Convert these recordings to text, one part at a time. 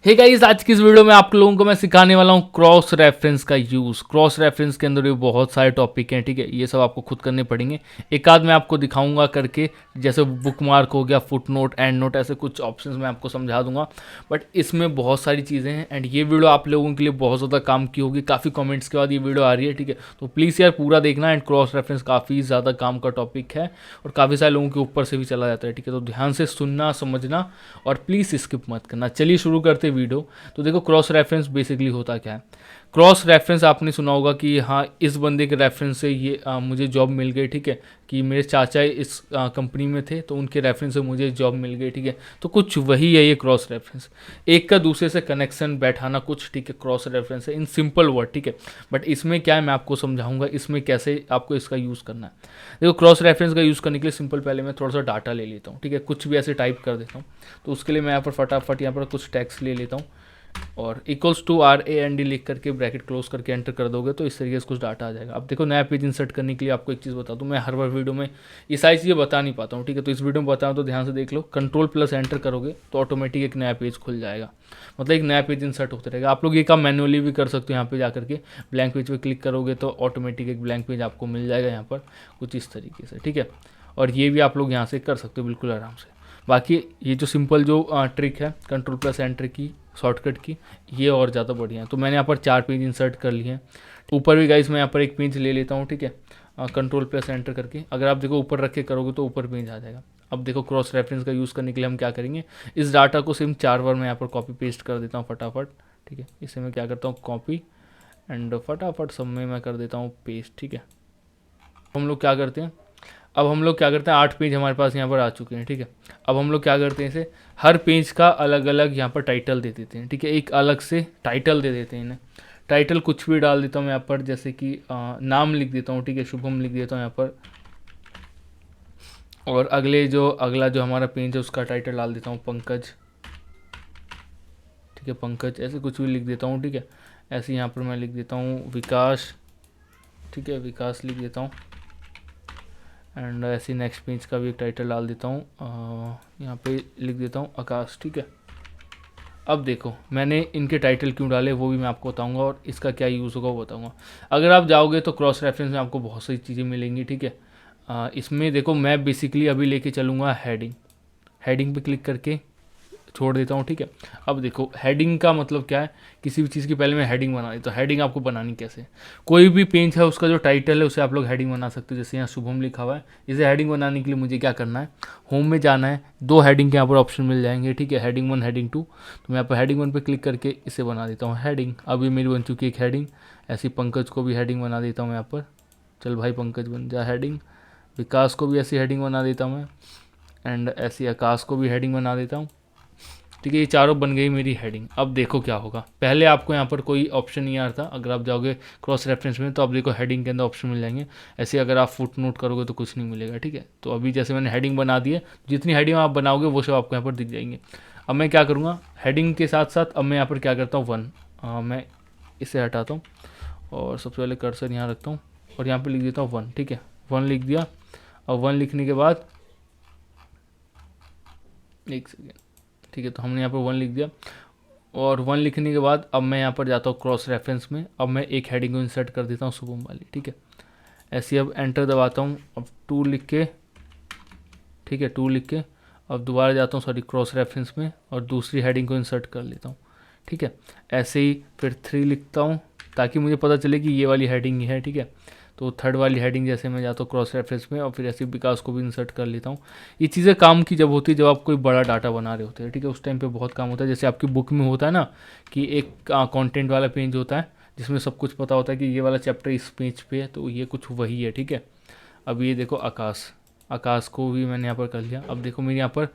Hey guys, आज की इस वीडियो में आप लोगों को मैं सिखाने वाला हूँ क्रॉस रेफरेंस का यूज़। क्रॉस रेफरेंस के अंदर भी बहुत सारे टॉपिक हैं, ठीक है। ये सब आपको खुद करने पड़ेंगे। एक आध मैं आपको दिखाऊंगा करके, जैसे बुक मार्क हो गया, फुट नोट, एंड नोट, ऐसे कुछ ऑप्शंस मैं आपको समझा दूंगा। बट इसमें बहुत सारी चीज़ें हैं एंड ये वीडियो आप लोगों के लिए बहुत ज़्यादा काम की होगी। काफ़ी कॉमेंट्स के बाद ये वीडियो आ रही है, ठीक है। तो प्लीज़ यार पूरा देखना। एंड क्रॉस रेफरेंस काफ़ी ज़्यादा काम का टॉपिक है और काफ़ी सारे लोगों के ऊपर से भी चला जाता है, ठीक है। तो ध्यान से सुनना, समझना और प्लीज़ स्किप मत करना। चलिए शुरू करते वीडियो। तो देखो, क्रॉस रेफरेंस बेसिकली होता क्या है। क्रॉस रेफरेंस आपने सुना होगा कि हाँ, इस बंदे के रेफरेंस से ये मुझे जॉब मिल गई, ठीक है। कि मेरे चाचा इस कंपनी में थे तो उनके रेफरेंस से मुझे जॉब मिल गई, ठीक है। तो कुछ वही है ये क्रॉस रेफरेंस, एक का दूसरे से कनेक्शन बैठाना कुछ, ठीक है। क्रॉस रेफरेंस है इन सिंपल वर्ड, ठीक है। बट इसमें क्या है मैं आपको समझाऊंगा इसमें कैसे आपको इसका यूज़ करना है। देखो, क्रॉस रेफरेंस का यूज़ करने के लिए सिंपल पहले मैं थोड़ा सा डाटा ले लेता हूँ, ठीक है। कुछ भी ऐसे टाइप कर देता हूँ। तो उसके लिए मैं यहाँ पर फटाफट यहाँ पर कुछ टेक्स्ट ले लेता हूँ और इक्वल्स टू RAND लिख करके ब्रैकेट क्लोज करके एंटर कर दोगे तो इस तरीके से कुछ डाटा आ जाएगा। अब देखो, नया पेज इंसर्ट करने के लिए आपको एक चीज़ बता दूं, मैं हर बार वीडियो में ये सारी चीज़ें बता नहीं पाता हूँ, ठीक है। तो इस वीडियो में बताऊँ तो ध्यान से देख लो। कंट्रोल+ एंटर करोगे तो ऑटोमेटिक एक नया पेज खुल जाएगा, मतलब एक नया पेज इंसर्ट होता रहेगा। आप लोग ये काम मैनुअली भी कर सकते हो। यहाँ पे जा करके ब्लैंक पेज पर क्लिक करोगे तो ऑटोमेटिक एक ब्लैंक पेज आपको मिल जाएगा यहाँ पर कुछ इस तरीके से, ठीक है। और ये भी आप लोग यहाँ से कर सकते हो बिल्कुल आराम से। बाकी ये जो सिंपल जो ट्रिक है कंट्रोल+ एंटर की शॉर्टकट की, ये और ज़्यादा बढ़िया है। तो मैंने यहाँ पर 4 पेज इंसर्ट कर लिए हैं। ऊपर भी गाइस मैं यहाँ पर एक पेज ले लेता हूँ, ठीक है। कंट्रोल+ एंटर करके अगर आप देखो ऊपर रख के करोगे तो ऊपर पेज आ जाएगा। अब देखो, क्रॉस रेफरेंस का यूज़ करने के लिए हम क्या करेंगे, इस डाटा को सिर्फ 4 बार मैं यहाँ पर कॉपी पेस्ट कर देता हूँ फटाफट, ठीक है। इसे मैं क्या करता हूँ, कॉपी एंड फटाफट सब में मैं कर देता हूँ पेस्ट, ठीक है। हम लोग क्या करते हैं, अब हम लोग क्या करते हैं, 8 पेज हमारे पास यहाँ पर आ चुके हैं, ठीक है। अब हम लोग क्या करते हैं, इसे हर पेज का अलग अलग यहाँ पर टाइटल दे देते हैं, ठीक है। एक अलग से टाइटल दे देते हैं इन्हें। टाइटल कुछ भी डाल देता हूँ मैं यहाँ पर, जैसे कि नाम लिख देता हूँ, ठीक है। शुभम लिख देता हूँ यहाँ पर। और अगला जो हमारा पेज है उसका टाइटल डाल देता हूँ पंकज, ठीक है। पंकज ऐसे कुछ भी लिख देता हूँ, ठीक है। ऐसे यहाँ पर मैं लिख देता हूँ विकास, ठीक है। विकास लिख देता हूँ एंड ऐसे नेक्स्ट पेज का भी एक टाइटल डाल देता हूँ, यहाँ पे लिख देता हूँ आकाश, ठीक है। अब देखो, मैंने इनके टाइटल क्यों डाले वो भी मैं आपको बताऊंगा और इसका क्या यूज़ होगा वो बताऊंगा। अगर आप जाओगे तो क्रॉस रेफरेंस में आपको बहुत सारी चीज़ें मिलेंगी, ठीक है। इसमें देखो, मैं बेसिकली अभी लेके चलूँगा हेडिंग। हेडिंग पे क्लिक करके छोड़ देता हूँ, ठीक है। अब देखो, हेडिंग का मतलब क्या है, किसी भी चीज़ की पहले मैं हेडिंग बना देता हूँ। हेडिंग आपको बनानी कैसे, कोई भी पेज है उसका जो टाइटल है उसे आप लोग हेडिंग बना सकते हो। जैसे यहाँ शुभम लिखा हुआ है, इसे हेडिंग बनाने के लिए मुझे क्या करना है, होम में जाना है। 2 हेडिंग के यहाँ पर ऑप्शन मिल जाएंगे, ठीक है। Heading 1, heading 2। तो मैं यहाँ पर हेडिंग 1 पर क्लिक करके इसे बना देता हूँ हेडिंग। अब ये मेरी बन चुकी है एक हेडिंग। ऐसी पंकज को भी हेडिंग बना देता हूँ यहाँ पर, चल भाई पंकज बन जा हेडिंग। विकास को भी ऐसी हेडिंग बना देता हूँ मैं एंड ऐसी आकाश को भी हेडिंग बना देता हूँ, ठीक है। ये चारों बन गई मेरी हेडिंग। अब देखो क्या होगा, पहले आपको यहाँ पर कोई ऑप्शन नहीं आ रहा था। अगर आप जाओगे क्रॉस रेफरेंस में तो आप देखो हेडिंग के अंदर ऑप्शन मिल जाएंगे। ऐसे अगर आप फुट नोट करोगे तो कुछ नहीं मिलेगा, ठीक है। तो अभी जैसे मैंने हेडिंग बना दी है, जितनी हेडिंग आप बनाओगे वो सब आपको यहाँ पर दिख जाएंगे। अब मैं क्या करूँगा, हेडिंग के साथ साथ अब मैं यहाँ पर क्या करता हूँ, 1 मैं इसे हटाता हूँ और सबसे पहले कर्सर यहाँ रखता हूँ और यहाँ पर लिख देता हूँ 1, ठीक है। 1 लिख दिया। और 1 लिखने के बाद एक सेकेंड, ठीक है। तो हमने यहाँ पर 1 लिख दिया और 1 लिखने के बाद अब मैं यहाँ पर जाता हूँ क्रॉस रेफरेंस में। अब मैं एक हेडिंग को इंसर्ट कर देता हूँ शुभम वाली, ठीक है। ऐसे अब एंटर दबाता हूँ। अब 2 लिख के, ठीक है, 2 लिख के अब दोबारा जाता हूँ सॉरी क्रॉस रेफरेंस में और दूसरी हेडिंग को इंसर्ट कर लेता हूँ, ठीक है। ऐसे ही फिर 3 लिखता हूँ ताकि मुझे पता चले कि ये वाली हेडिंग ही है, ठीक है। तो 3rd वाली हेडिंग जैसे मैं जाता हूँ क्रॉस रेफरेंस में और फिर ऐसे विकास को भी इंसर्ट कर लेता हूँ। ये चीज़ें काम की जब होती है जब आप कोई बड़ा डाटा बना रहे होते हैं, ठीक है। उस टाइम पे बहुत काम होता है। जैसे आपकी बुक में होता है ना कि एक कंटेंट वाला पेज होता है जिसमें सब कुछ पता होता है कि ये वाला चैप्टर इस पेज पे है, तो ये कुछ वही है, ठीक है। अब ये देखो आकाश को भी मैंने यहाँ पर कर लिया। अब देखो मेरे यहाँ पर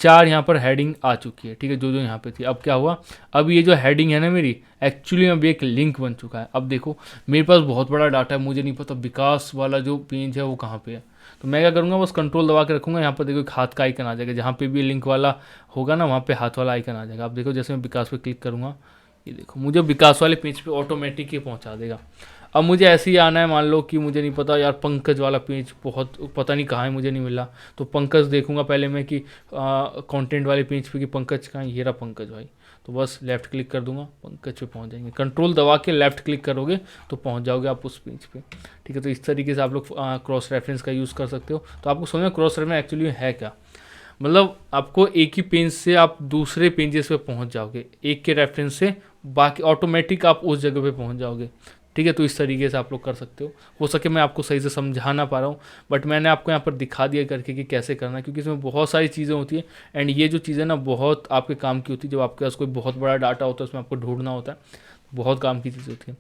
4 यहाँ पर हेडिंग आ चुकी है, ठीक है, जो यहाँ पे थी। अब क्या हुआ, अब ये जो हेडिंग है ना मेरी, एक्चुअली अब एक लिंक बन चुका है। अब देखो मेरे पास बहुत बड़ा डाटा है, मुझे नहीं पता विकास वाला जो पेज है वो कहाँ पे है। तो मैं क्या करूँगा, बस कंट्रोल दबा के रखूँगा। यहाँ पर देखो एक हाथ का आइकन आ जाएगा, जहाँ पे भी लिंक वाला होगा ना वहाँ पे हाथ वाला आइकन आ जाएगा। अब देखो जैसे मैं विकास पे क्लिक करूँगा, ये देखो मुझे विकास वाले पेज पे ऑटोमेटिक ही पहुँचा देगा। अब मुझे ऐसे ही आना है, मान लो कि मुझे नहीं पता यार पंकज वाला पेज बहुत पता नहीं कहाँ है, मुझे नहीं मिला। तो पंकज देखूंगा पहले मैं कि कंटेंट वाले पेज पे कि पंकज कहाँ है, ये रहा पंकज भाई। तो बस लेफ़्ट क्लिक कर दूंगा, पंकज पे पहुंच जाएंगे। कंट्रोल दबा के लेफ़्ट क्लिक करोगे तो पहुंच जाओगे आप उस पेज पे, ठीक है। तो इस तरीके से आप लोग क्रॉस रेफरेंस का यूज़ कर सकते हो। तो आपको समझ में क्रॉस रेफरेंस एक्चुअली है क्या, मतलब आपको एक ही पेज से आप दूसरे पेजेस पे पहुंच जाओगे, एक के रेफरेंस से बाकी ऑटोमेटिक आप उस जगह पे पहुंच जाओगे, ठीक है। तो इस तरीके से आप लोग कर सकते हो सके मैं आपको सही से समझा ना पा रहा हूँ, बट मैंने आपको यहाँ पर दिखा दिया करके कि कैसे करना है, क्योंकि इसमें बहुत सारी चीज़ें होती है एंड ये जो चीज़ें ना बहुत आपके काम की होती है। जब आपके पास कोई बहुत बड़ा डाटा होता है उसमें आपको ढूंढना होता है, बहुत काम की चीज़ होती है।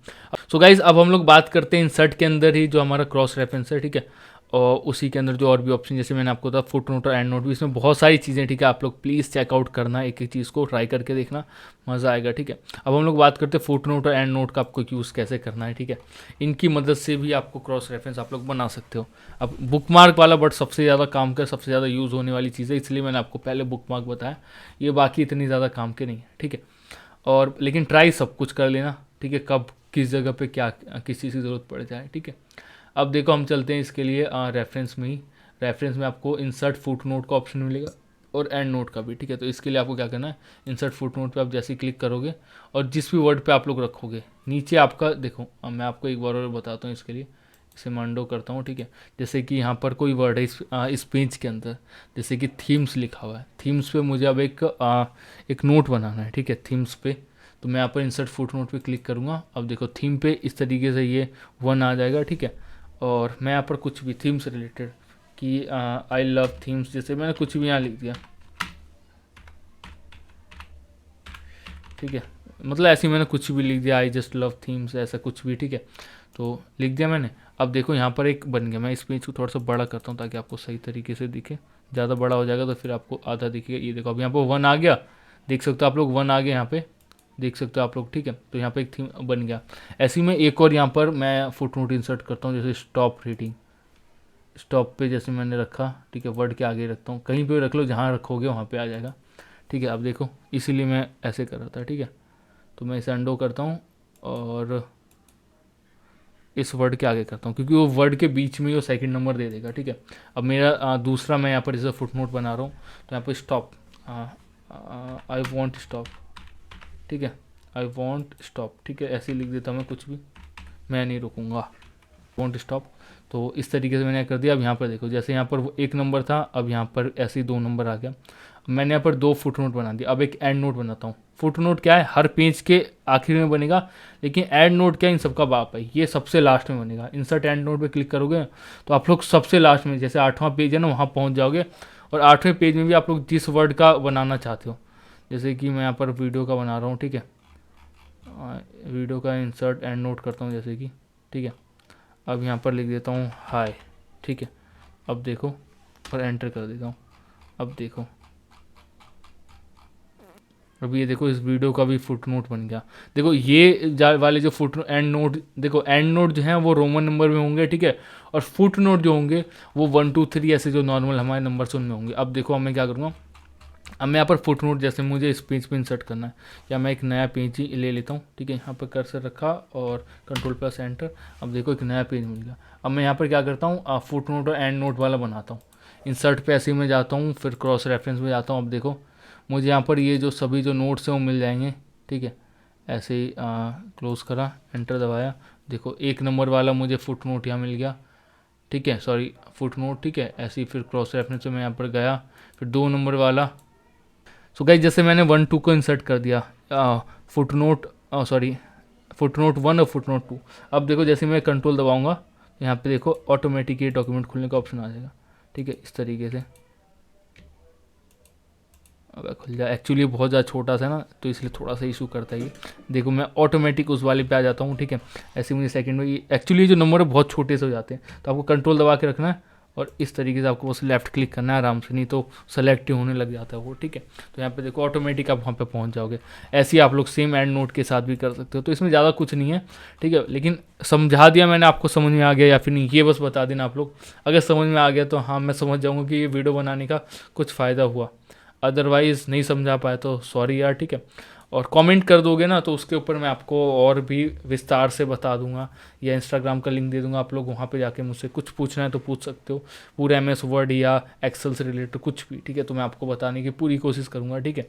सो गाइज अब हम लोग बात करते हैं इंसर्ट के अंदर ही जो हमारा क्रॉस रेफरेंस है, ठीक है। और उसी के अंदर जो और भी ऑप्शन, जैसे मैंने आपको बताया फुट नोट और एंड नोट भी, इसमें बहुत सारी चीज़ें, ठीक है। आप लोग प्लीज़ चेकआउट करना, एक एक चीज़ को ट्राई करके देखना, मज़ा आएगा, ठीक है। अब हम लोग बात करते हैं फुट नोट और एंड नोट का आपको यूज़ कैसे करना है, ठीक है। इनकी मदद से भी आपको क्रॉस रेफरेंस आप लोग बना सकते हो। अब बुकमार्क वाला बट सबसे ज़्यादा काम का, सबसे ज़्यादा यूज़ होने वाली चीज़ है, इसलिए मैंने आपको पहले बुकमार्क बताया, ये बाकी इतनी ज़्यादा काम के नहीं है, ठीक है। और लेकिन ट्राई सब कुछ कर लेना, ठीक है, कब किस जगह पे क्या किस चीज़ की ज़रूरत पड़ जाए, ठीक है। अब देखो हम चलते हैं इसके लिए रेफरेंस में ही। रेफरेंस में आपको इंसर्ट फुट नोट का ऑप्शन मिलेगा और एंड नोट का भी, ठीक है। तो इसके लिए आपको क्या करना है, इंसर्ट फुट नोट पे आप जैसे ही क्लिक करोगे और जिस भी वर्ड पे आप लोग रखोगे नीचे आपका देखो, अब मैं आपको एक बार और बताता हूँ इसके लिए, इसे मंडो करता हूँ, ठीक है। जैसे कि यहाँ पर कोई वर्ड है इस पेज के अंदर, जैसे कि थीम्स लिखा हुआ है, थीम्स पे मुझे अब एक नोट बनाना है, ठीक है, थीम्स पे। तो मैं यहाँ पर इंसर्ट फुट नोट पे क्लिक करूँगा। अब देखो थीम पे इस तरीके से ये 1 आ जाएगा, ठीक है। और मैं यहाँ पर कुछ भी थीम से रिलेटेड कि आई लव थीम्स, जैसे मैंने कुछ भी यहाँ लिख दिया, ठीक है। मतलब ऐसे ही मैंने कुछ भी लिख दिया, आई जस्ट लव थीम्स, ऐसा कुछ भी, ठीक है। तो लिख दिया मैंने। अब देखो यहाँ पर एक बन गया। मैं इस पेज को थोड़ा सा बड़ा करता हूँ ताकि आपको सही तरीके से दिखे, ज़्यादा बड़ा हो जाएगा तो फिर आपको आधा दिखेगा। ये देखो अब यहाँ पर 1 आ गया, देख सकते हो आप लोग 1 आ गया यहाँ पे, देख सकते हो आप लोग, ठीक है। तो यहाँ पे एक थीम बन गया। ऐसे ही मैं एक और यहाँ पर मैं फुट नोट इंसर्ट करता हूँ, जैसे स्टॉप रीडिंग, स्टॉप पे जैसे मैंने रखा, ठीक है, वर्ड के आगे रखता हूँ, कहीं पे रख लो, जहाँ रखोगे वहाँ पे आ जाएगा, ठीक है। अब देखो इसीलिए मैं ऐसे कर रहा था, ठीक है। तो मैं इसे अंडो करता हूँ और इस वर्ड के आगे करता हूँ, क्योंकि वो वर्ड के बीच में वो सेकंड नंबर दे देगा, ठीक है। अब मेरा दूसरा मैं यहाँ पर जैसे फुट नोट बना रहा हूँ, तो यहाँ पर स्टॉप, आई वॉन्ट स्टॉप, ठीक है, आई वॉन्ट स्टॉप, ठीक है, ऐसे ही लिख देता हूँ मैं, कुछ भी, मैं नहीं रुकूंगा, वॉन्ट स्टॉप। तो इस तरीके से मैंने कर दिया। अब यहाँ पर देखो, जैसे यहाँ पर वो 1 नंबर था, अब यहाँ पर ऐसे ही 2 नंबर आ गया। मैंने यहाँ पर 2 फुट नोट बना दिया। अब एक एंड नोट बनाता हूँ। फुट नोट क्या है, हर पेज के आखिर में बनेगा, लेकिन एंड नोट क्या है, इन सबका बाप है, ये सबसे लास्ट में बनेगा। इंसर्ट एंड नोट पे क्लिक करोगे तो आप लोग सबसे लास्ट में, जैसे 8वां पेज है ना, वहाँ पहुँच जाओगे। और 8वें पेज में भी आप लोग जिस वर्ड का बनाना चाहते हो, जैसे कि मैं यहाँ पर वीडियो का बना रहा हूँ, ठीक है, वीडियो का इंसर्ट एंड नोट करता हूँ जैसे कि, ठीक है। अब यहाँ पर लिख देता हूँ हाय, ठीक है। अब देखो और एंटर कर देता हूँ। अब देखो, अब ये देखो इस वीडियो का भी फुट नोट बन गया। देखो ये वाले जो फुट एंड नोट, देखो एंड नोट जो है वो रोमन नंबर में होंगे, ठीक है। और फुट नोट जो होंगे वो 1 2 3 ऐसे जो नॉर्मल हमारे नंबर उनमें होंगे। अब देखो अब मैं क्या करूँगा, अब मैं यहाँ पर फुट नोट जैसे मुझे इस पेज पे इंसर्ट करना है, या मैं एक नया पेज ही ले लेता हूँ, ठीक है। यहाँ पर कर्सर रखा और कंट्रोल+ एंटर। अब देखो एक नया पेज मिल गया। अब मैं यहाँ पर क्या करता हूँ, फुट नोट और एंड नोट वाला बनाता हूँ। इंसर्ट पे ऐसे ही मैं जाता हूँ, फिर क्रॉस रेफरेंस में जाता हूँ। अब देखो मुझे यहाँ पर ये जो सभी जो नोट्स हैं वो मिल जाएंगे, ठीक है। ऐसे ही क्लोज़ करा, एंटर दबाया, देखो 1 नंबर वाला मुझे फुट नोट यहाँ मिल गया, ठीक है, सॉरी फुट नोट, ठीक है। ऐसे ही फिर क्रॉस रेफरेंस में मैं यहाँ पर गया, फिर 2 नंबर वाला। सो गाइस जैसे मैंने 1 2 को इंसर्ट कर दिया, foot note, sorry foot note 1 और फुट नोट 2। अब देखो जैसे मैं कंट्रोल दबाऊंगा, यहाँ पे देखो ऑटोमेटिक ये डॉक्यूमेंट खुलने का ऑप्शन आ जाएगा, ठीक है, इस तरीके से। अब खुल जाए, एक्चुअली बहुत ज़्यादा छोटा सा ना, तो इसलिए थोड़ा सा इशू करता है ये। देखो मैं ऑटोमेटिक उस वाले पे आ जाता हूँ, ठीक है। ऐसे मुझे सेकंड में एक्चुअली जो नंबर है बहुत छोटे से हो जाते हैं, तो आपको कंट्रोल दबा के रखना है और इस तरीके से आपको बस लेफ्ट क्लिक करना है आराम से, नहीं तो सेलेक्टिव होने लग जाता है वो, ठीक है। तो यहाँ पे देखो ऑटोमेटिक आप वहाँ पे पहुँच जाओगे। ऐसे ही आप लोग सेम एंड नोट के साथ भी कर सकते हो। तो इसमें ज़्यादा कुछ नहीं है, ठीक है, लेकिन समझा दिया मैंने, आपको समझ में आ गया या फिर नहीं ये बस बता देना आप लोग। अगर समझ में आ गया तो हाँ मैं समझ जाऊँगा कि ये वीडियो बनाने का कुछ फ़ायदा हुआ, अदरवाइज़ नहीं समझा पाए तो सॉरी यार, ठीक है। और कमेंट कर दोगे ना तो उसके ऊपर मैं आपको और भी विस्तार से बता दूंगा, या इंस्टाग्राम का लिंक दे दूंगा, आप लोग वहाँ पे जाके मुझसे कुछ पूछना है तो पूछ सकते हो, पूरे MS वर्ड या एक्सेल से रिलेटेड कुछ भी, ठीक है। तो मैं आपको बताने की पूरी कोशिश करूँगा, ठीक है।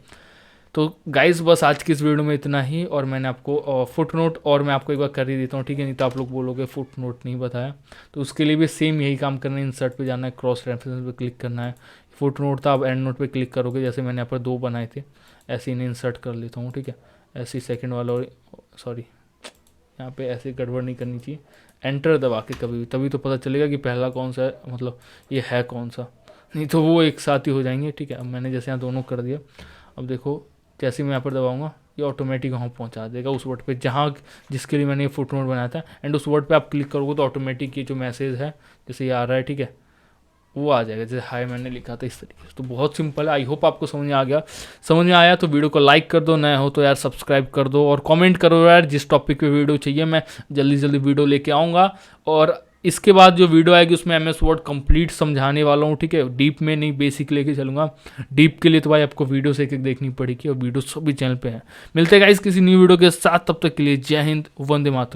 तो गाइस बस आज की इस वीडियो में इतना ही, और मैंने आपको फुट नोट और मैं आपको एक बार कर ही देता हूँ, ठीक है, नहीं तो आप लोग बोलोगे फुट नोट नहीं बताया। तो उसके लिए भी सेम यही काम करना है, इंसर्ट पे जाना है, क्रॉस रेफरेंस पे क्लिक करना है। फुट नोट था, अब एंड नोट पे क्लिक करोगे, जैसे मैंने यहाँ पर 2 बनाए थे, ऐसे इन्हें इंसर्ट कर लेता हूँ, ठीक है। ऐसे ही सेकेंड वाला, और सॉरी यहाँ पे ऐसे गड़बड़ नहीं करनी चाहिए, एंटर दबा के कभी भी, तभी तो पता चलेगा कि पहला कौन सा है, मतलब ये है कौन सा, नहीं तो वो एक साथ ही हो जाएंगे, ठीक है। अब मैंने जैसे यहाँ दोनों कर दिया, अब देखो जैसे मैं यहाँ पर दबाऊंगा ये ऑटोमेटिक वहाँ पहुँचा देगा उस वर्ड पे जहाँ जिसके लिए मैंने ये फुट नोट बनाया था, एंड उस वर्ड पे आप क्लिक करोगे तो ऑटोमेटिक ये जो मैसेज है जैसे ये आ रहा है, ठीक है, वो आ जाएगा, जैसे हाय मैंने लिखा था इस तरीके से। तो बहुत सिंपल है, आई होप आपको समझ में आ गया। समझ में आया तो वीडियो को लाइक कर दो, नया हो तो यार सब्सक्राइब कर दो, और कमेंट करो यार जिस टॉपिक पे वीडियो चाहिए, मैं जल्दी जल्दी वीडियो लेके आऊँगा। और इसके बाद जो वीडियो आएगी उसमें MS वर्ड कंप्लीट समझाने वाला हूँ, ठीक है, डीप में नहीं, बेसिक लेके चलूँगा। डीप के लिए तो भाई आपको वीडियो से एक देखनी पड़ेगी, और वीडियो सभी चैनल पे है। मिलते हैं गाइस किसी न्यू वीडियो के साथ, तब तक के लिए जय हिंद, वंदे मातरम।